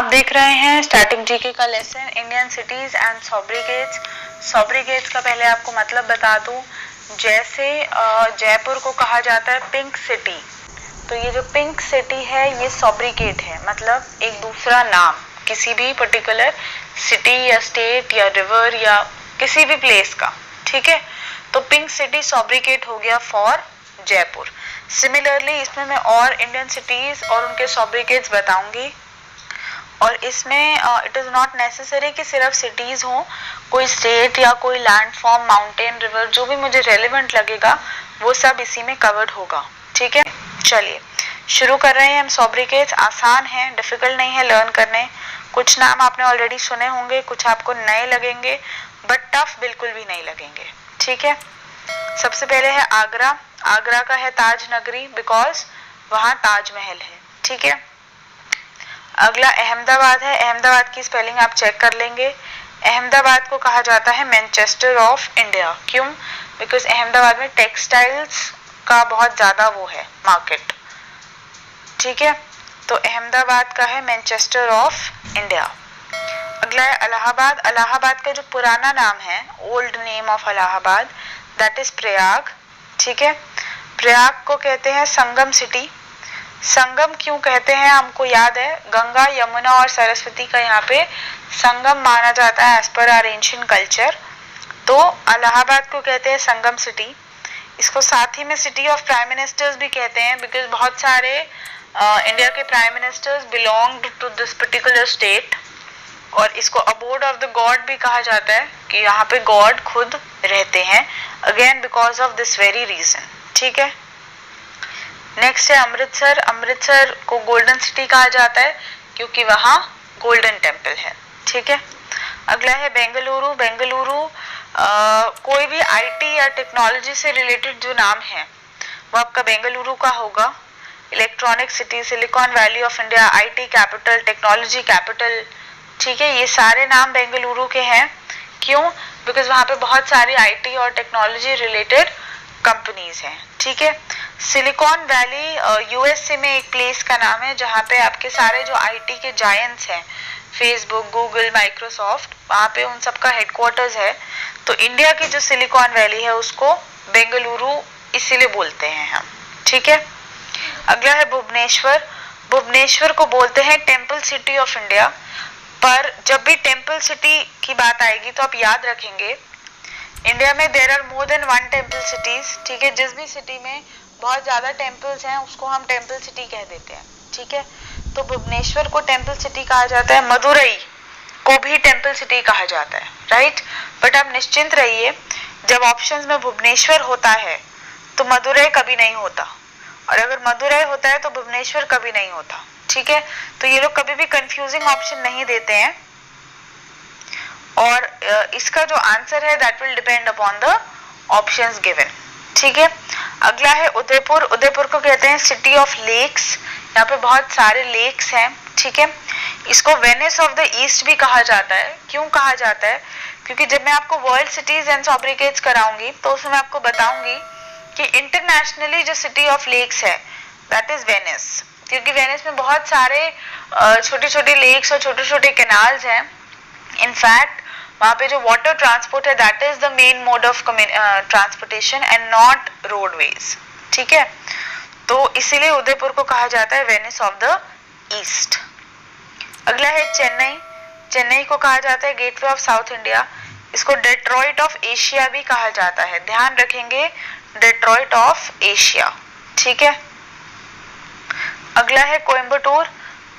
आप देख रहे हैं स्टैटिक जीके का लेसन इंडियन सिटीज एंड सॉब्रिगेट्स। सॉब्रिगेट्स का पहले आपको मतलब बता दूं, जैसे जयपुर को कहा जाता है पिंक सिटी, तो ये जो पिंक सिटी है ये सॉब्रिगेट है, मतलब एक दूसरा नाम किसी भी पर्टिकुलर सिटी या स्टेट या रिवर या किसी भी प्लेस का। ठीक है, तो पिंक सिटी सॉब्रिगेट हो गया फॉर जयपुर। सिमिलरली इसमें मैं और इंडियन सिटीज और उनके सॉब्रिगेट्स बताऊंगी, और इसमें इट इज नॉट नेसेसरी कि सिर्फ सिटीज हो, कोई स्टेट या कोई लैंडफॉर्म, माउंटेन, रिवर, जो भी मुझे रेलेवेंट लगेगा वो सब इसी में कवर्ड होगा। ठीक है, चलिए शुरू कर रहे हैं हम। सॉब्रिगेट्स आसान है, डिफिकल्ट नहीं है लर्न करने। कुछ नाम आपने ऑलरेडी सुने होंगे, कुछ आपको नए लगेंगे, बट टफ बिल्कुल भी नहीं लगेंगे। ठीक है, सबसे पहले है आगरा। आगरा का है ताज नगरी, बिकॉज वहां ताजमहल है। ठीक है, अगला अहमदाबाद है। अहमदाबाद की स्पेलिंग आप चेक कर लेंगे। अहमदाबाद को कहा जाता है मैनचेस्टर ऑफ इंडिया। क्यों? बिकॉज अहमदाबाद में टेक्सटाइल्स का बहुत ज्यादा वो है मार्केट। ठीक है, तो अहमदाबाद का है मैनचेस्टर ऑफ इंडिया। अगला है इलाहाबाद। इलाहाबाद का जो पुराना नाम है, old name of Allahabad, that is Prayag. ठीक है, प्रयाग को कहते हैं संगम सिटी। संगम क्यों कहते हैं, हमको याद है गंगा, यमुना और सरस्वती का यहाँ पे संगम माना जाता है as per hour ancient culture, तो इलाहाबाद को कहते हैं संगम सिटी। इसको साथ ही में सिटी ऑफ प्राइम मिनिस्टर्स भी कहते हैं, बिकॉज बहुत सारे इंडिया के prime ministers belong to this particular state. और इसको अबोर्ड ऑफ द गॉड भी कहा जाता है कि यहाँ पे गॉड खुद रहते हैं, again because of this very reason. ठीक है, नेक्स्ट है अमृतसर। अमृतसर को गोल्डन सिटी कहा जाता है क्योंकि वहां गोल्डन टेम्पल है। ठीक है, अगला है बेंगलुरु। बेंगलुरु कोई भी आईटी या टेक्नोलॉजी से रिलेटेड जो नाम है वो आपका बेंगलुरु का होगा। Electronic city, silicon valley of India, IT capital, technology capital. ठीक है, ये सारे नाम बेंगलुरु के हैं। क्यों? बिकॉज वहां पे बहुत सारी आईटी और टेक्नोलॉजी रिलेटेड कंपनीज हैं। ठीक है, सिलिकॉन वैली यूएसए में एक प्लेस का नाम है जहाँ पे आपके सारे जो आईटी के जायंट्स हैं, फेसबुक, गूगल, माइक्रोसॉफ्ट, वहाँ पे उन सब का हेडक्वार्टर्स है। तो इंडिया की जो सिलिकॉन वैली है उसको बेंगलुरु इसीलिए बोलते हैं हम। ठीक है, अगला है भुवनेश्वर। भुवनेश्वर को बोलते हैं टेम्पल सिटी ऑफ इंडिया, पर जब भी टेम्पल सिटी की बात आएगी तो आप याद रखेंगे इंडिया में there are more than one temple cities. ठीक है, जिस भी सिटी में बहुत ज्यादा टेम्पल्स हैं उसको हम टेम्पल सिटी कह देते हैं। ठीक है, तो भुवनेश्वर को टेम्पल सिटी कहा जाता है, मदुरई को भी टेम्पल सिटी कहा जाता है, राइट। बट आप निश्चिंत रहिए, जब ऑप्शंस में भुवनेश्वर होता है तो मदुरई कभी नहीं होता, और अगर मदुरई होता है तो भुवनेश्वर कभी नहीं होता। ठीक है, तो ये लोग कभी भी कंफ्यूजिंग ऑप्शन नहीं देते हैं, और इसका जो आंसर है that will depend upon the options given. ठीक है, अगला है उदयपुर। उदयपुर को कहते हैं सिटी ऑफ लेक्स। यहाँ पे बहुत सारे लेक्स हैं। ठीक है, इसको वेनिस ऑफ द ईस्ट भी कहा जाता है। क्यों कहा जाता है? क्योंकि जब मैं आपको वर्ल्ड सिटीज एंड सॉब्रिगेट्स कराऊंगी तो उसमें मैं आपको बताऊंगी कि इंटरनेशनली जो सिटी ऑफ लेक्स है दैट इज वेनिस, क्योंकि वेनिस में बहुत सारे छोटे छोटे लेक्स और छोटे छोटे कैनाल्स हैं। इनफैक्ट वहां पे जो वाटर ट्रांसपोर्ट है that is the main mode of transportation and not roadways. ठीक है, तो इसीलिए उदयपुर को कहा जाता है वेनिस ऑफ द ईस्ट। अगला है चेन्नई। चेन्नई को कहा जाता है गेटवे ऑफ साउथ इंडिया। इसको डेट्रॉइट ऑफ एशिया भी कहा जाता है, ध्यान रखेंगे, डेट्रॉइट ऑफ एशिया। ठीक है, अगला है कोयम्बटूर।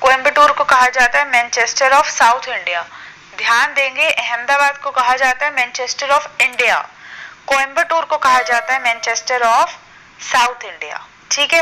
कोयम्बटूर को कहा जाता है मैनचेस्टर ऑफ साउथ इंडिया। ध्यान देंगे, अहमदाबाद को कहा जाता है मैनचेस्टर ऑफ इंडिया, कोयम्बटूर को कहा जाता है मैनचेस्टर ऑफ साउथ इंडिया। ठीक है,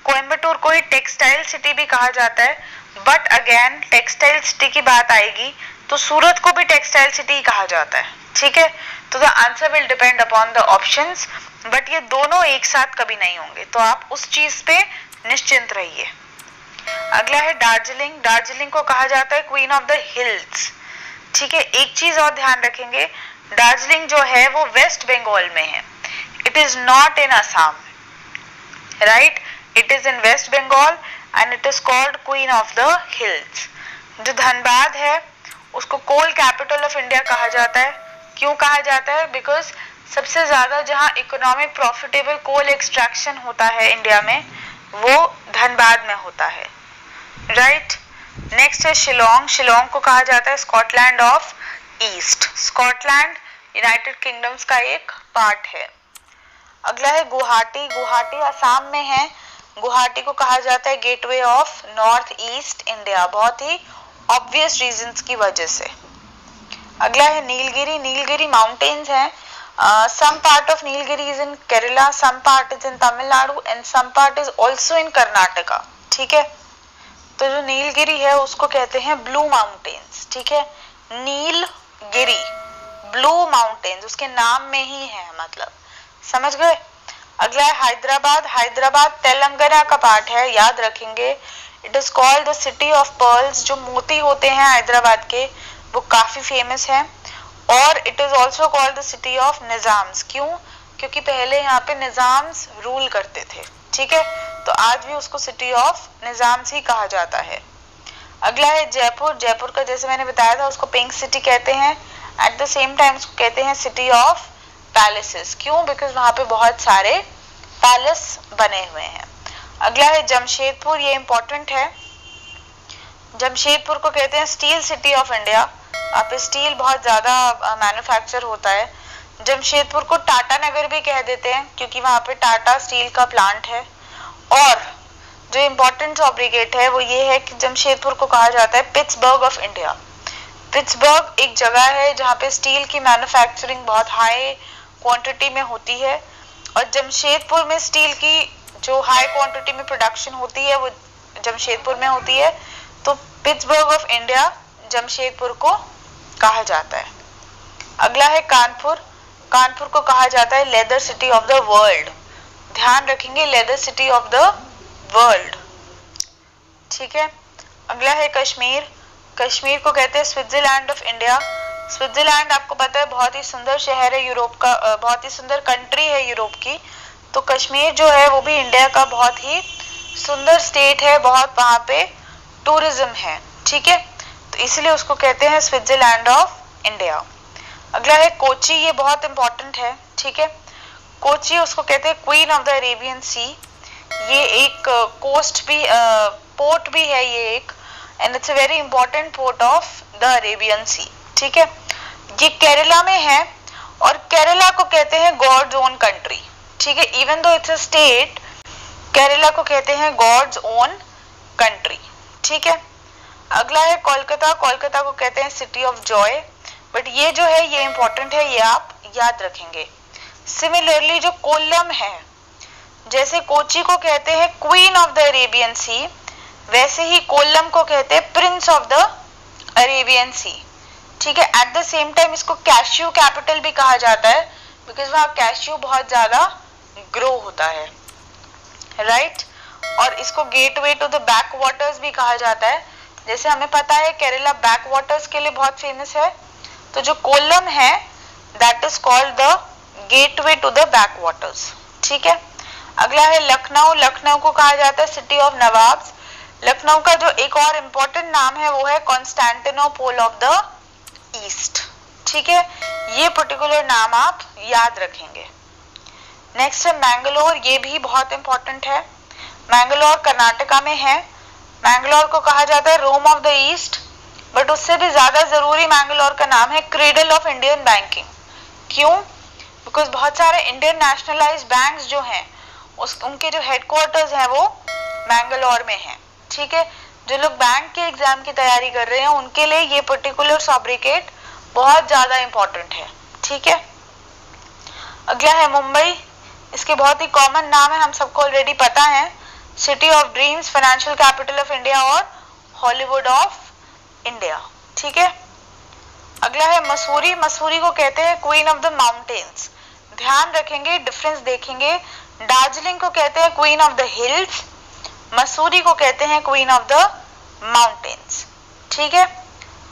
कोयम्बटूर को ही टेक्सटाइल सिटी भी कहा जाता है, बट अगेन टेक्सटाइल सिटी की बात आएगी तो सूरत को भी टेक्सटाइल सिटी कहा जाता है। ठीक है, तो the answer will depend upon the options, but ये दोनों एक साथ कभी नहीं होंगे, तो आप उस चीज पे निश्चिंत रहिए। अगला है दार्जिलिंग। दार्जिलिंग को कहा जाता है क्वीन ऑफ द हिल्स। ठीक है, एक चीज और ध्यान रखेंगे, दार्जिलिंग जो है वो वेस्ट बंगाल में है, it is not in Assam, right, it is in West Bengal and it is called queen of the hills. जो धनबाद है उसको कोल कैपिटल ऑफ इंडिया कहा जाता है। क्यों कहा जाता है? बिकॉज सबसे ज्यादा जहां इकोनॉमिक प्रॉफिटेबल कोल एक्सट्रैक्शन होता है इंडिया में वो धनबाद में होता है, राइट। नेक्स्ट है शिलोंग। शिलोंग को कहा जाता है Scotland of east. Scotland United kingdoms का एक पार्ट है। अगला है गुवाहाटी। गुवाहाटी असम में है। गुवाहाटी को कहा जाता है gateway of north east India, बहुत ही ऑब्वियस रीजंस की वजह से। अगला है नीलगिरी। नीलगिरी माउंटेन्स हैं। some part of Nilgiri is in Kerala, some part is in Tamil Nadu and some part is also in Karnataka, ठीक है। तो जो नीलगिरी है उसको कहते हैं ब्लू माउंटेन्स, ठीक है। नीलगिरी ब्लू माउंटेन्स उसके नाम में ही है, मतलब समझ गए। अगला है हैदराबाद। हैदराबाद तेलंगाना का पार्ट है, याद रखेंगे। It is called the city of pearls. जो मोती होते हैं हैदराबाद के वो काफी फेमस है। और it is also called the city of Nizams. क्यों? क्योंकि पहले यहाँ पे निजाम्स रूल करते थे, ठीक है। तो आज भी उसको सिटी ऑफ निजाम्स ही कहा जाता है। अगला है जयपुर। जयपुर का जैसे मैंने बताया था उसको पिंक सिटी कहते हैं। एट द सेम टाइम उसको कहते हैं सिटी ऑफ पैलेसेस। क्यों? बिकॉज वहां पे बहुत सारे पैलेस बने हुए हैं। अगला है जमशेदपुर। ये इंपॉर्टेंट है। जमशेदपुर को कहते हैं स्टील सिटी ऑफ इंडिया। वहाँ पे स्टील बहुत ज्यादा मैन्युफैक्चर होता है। जमशेदपुर को टाटा नगर भी कह देते हैं क्योंकि वहाँ पे टाटा स्टील का प्लांट है। और जो इम्पोर्टेंट सॉब्रिगेट है वो ये है कि जमशेदपुर को कहा जाता है पिट्सबर्ग ऑफ इंडिया। पिट्सबर्ग एक जगह है जहाँ पे स्टील की मैन्युफैक्चरिंग बहुत हाई क्वांटिटी में होती है और जमशेदपुर में स्टील की जो हाई क्वांटिटी में प्रोडक्शन होती है वो जमशेदपुर में होती है। तो पिट्सबर्ग ऑफ इंडिया जमशेदपुर को कहा जाता है। अगला है कानपुर। कानपुर को कहा जाता है leather city of the world. ध्यान रखेंगे, leather city of the world, ठीक है। अगला है कश्मीर। कश्मीर को कहते हैं स्विट्जरलैंड ऑफ इंडिया। स्विट्जरलैंड आपको पता है बहुत ही सुंदर शहर है यूरोप का, बहुत ही सुंदर कंट्री है यूरोप की। तो कश्मीर जो है वो भी इंडिया का बहुत ही सुंदर स्टेट है, बहुत वहां पे टूरिज्म है, ठीक है। तो इसलिए उसको कहते हैं स्विट्जरलैंड ऑफ इंडिया। अगला है कोची। ये बहुत इंपॉर्टेंट है, ठीक है। कोची उसको कहते हैं queen of the Arabian sea. ये एक कोस्ट भी पोर्ट भी है ये एक, and it's a very important port of the Arabian sea, ठीक है। ये केरला में है और केरला को कहते हैं गॉड्स ओन कंट्री, ठीक है। Even though it's a state, Kerala को कहते हैं गॉड्स ओन कंट्री, ठीक है। अगला है कोलकाता। कोलकाता को कहते हैं सिटी ऑफ जॉय। बट ये जो है ये इंपॉर्टेंट है, ये आप याद रखेंगे। सिमिलरली जो कोल्लम है, जैसे कोची को कहते हैं क्वीन ऑफ द अरेबियन सी, वैसे ही कोल्लम को कहते हैं Prince of the Arabian sea, ठीक है। एट द सेम टाइम इसको कैश्यू कैपिटल भी कहा जाता है बिकॉज वहां कैश्यू बहुत ज्यादा ग्रो होता है, राइट। और इसको gateway to the backwaters भी कहा जाता है। जैसे हमें पता है केरला बैक वाटर्स के लिए बहुत फेमस है, तो जो कोल्लम है that is called the gateway to the backwaters, ठीक है। अगला है लखनऊ। लखनऊ को कहा जाता है सिटी ऑफ नवाब्स। लखनऊ का जो एक और इम्पोर्टेंट नाम है वो है कॉन्स्टेंटिनोपोल ऑफ द ईस्ट, ठीक है। ये पर्टिकुलर नाम आप याद रखेंगे। नेक्स्ट है मैंगलोर। ये भी बहुत इंपॉर्टेंट है। मैंगलोर कर्नाटका में है। मैंगलोर को कहा जाता है रोम ऑफ द ईस्ट, बट उससे भी ज्यादा जरूरी मैंगलोर का नाम है क्रेडल ऑफ इंडियन बैंकिंग। क्यों? बिकॉज बहुत सारे इंडियन नेशनलाइज्ड बैंक्स जो हैं उनके जो हेडक्वार्टर्स हैं वो मैंगलोर में हैं, ठीक है। जो लोग बैंक के एग्जाम की तैयारी कर रहे हैं उनके लिए ये पर्टिकुलर सॉब्रिकेट बहुत ज्यादा इंपॉर्टेंट है, ठीक है। अगला है मुंबई। इसके बहुत ही कॉमन नाम है, हम सबको ऑलरेडी पता है, city of dreams, financial capital of India और हॉलीवुड ऑफ इंडिया, ठीक है। अगला है मसूरी। मसूरी को कहते हैं क्वीन ऑफ द माउंटेन्स। ध्यान रखेंगे, डिफरेंस देखेंगे। दार्जिलिंग को कहते हैं queen of the hills, Mussoorie को कहते हैं क्वीन ऑफ द माउंटेन्स, ठीक है।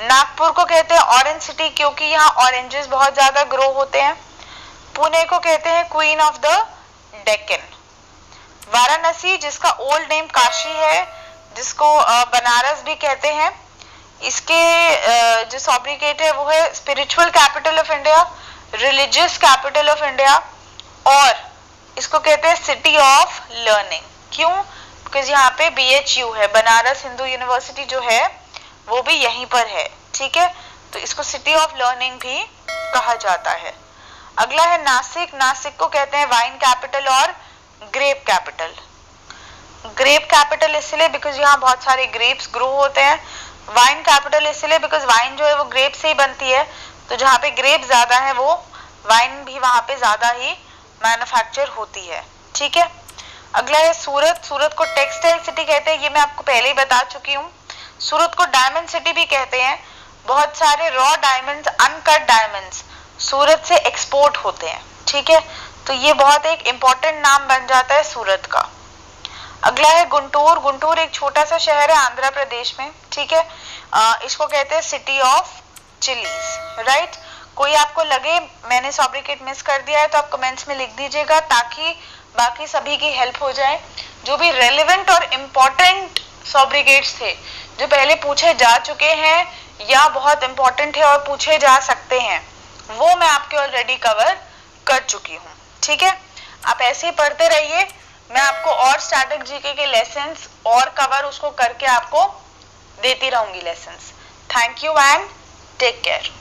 नागपुर को कहते हैं ऑरेंज सिटी क्योंकि यहाँ ऑरेंजेस बहुत ज्यादा ग्रो होते हैं। पुणे को कहते हैं queen of the Deccan. Varanasi जिसका ओल्ड नेम काशी है, जिसको बनारस भी कहते हैं, इसके जो सॉब्रिगेट है वो है spiritual capital of India, religious capital of India, और इसको कहते हैं सिटी ऑफ लर्निंग। क्यों? बिकॉज यहाँ पे BHU है, बनारस हिंदू यूनिवर्सिटी जो है वो भी यहीं पर है, ठीक है, तो इसको सिटी ऑफ लर्निंग भी कहा जाता है। अगला है नासिक। नासिक को कहते हैं वाइन कैपिटल और ग्रेप कैपिटल। ग्रेप कैपिटल इसलिए बिकॉज यहाँ बहुत सारे ग्रेप्स ग्रो होते हैं, वाइन कैपिटल इसलिए बिकॉज वाइन जो है वो ग्रेप से ही बनती है, तो जहाँ पे ग्रेप ज्यादा है वो वाइन भी वहां पे ज्यादा ही मैन्युफैक्चर होती है, ठीक है। अगला है सूरत। सूरत को टेक्सटाइल सिटी कहते हैं, ये मैं आपको पहले ही बता चुकी हूँ। सूरत को डायमंड सिटी भी कहते हैं, बहुत सारे रॉ डायमंड्स, अनकट डायमंड्स सूरत से एक्सपोर्ट होते हैं, ठीक है, तो ये बहुत एक इंपॉर्टेंट नाम बन जाता है सूरत का। अगला है गुंटूर। गुंटूर एक छोटा सा शहर है आंध्र प्रदेश में, ठीक है, इसको कहते हैं सिटी ऑफ चिलीज, राइट। कोई आपको लगे मैंने सॉब्रिकेट मिस कर दिया है तो आप कमेंट्स में लिख दीजिएगा ताकि बाकी सभी की हेल्प हो जाए। जो भी रेलेवेंट और इम्पोर्टेंट सॉब्रिगेट्स थे जो पहले पूछे जा चुके हैं या बहुत इंपॉर्टेंट है और पूछे जा सकते हैं, वो मैं आपके ऑलरेडी कवर कर चुकी हूँ, ठीक है। आप ऐसे ही पढ़ते रहिए, मैं आपको और स्टैटिक जीके के लेसन्स और कवर उसको करके आपको देती रहूंगी lessons. Thank you and take care.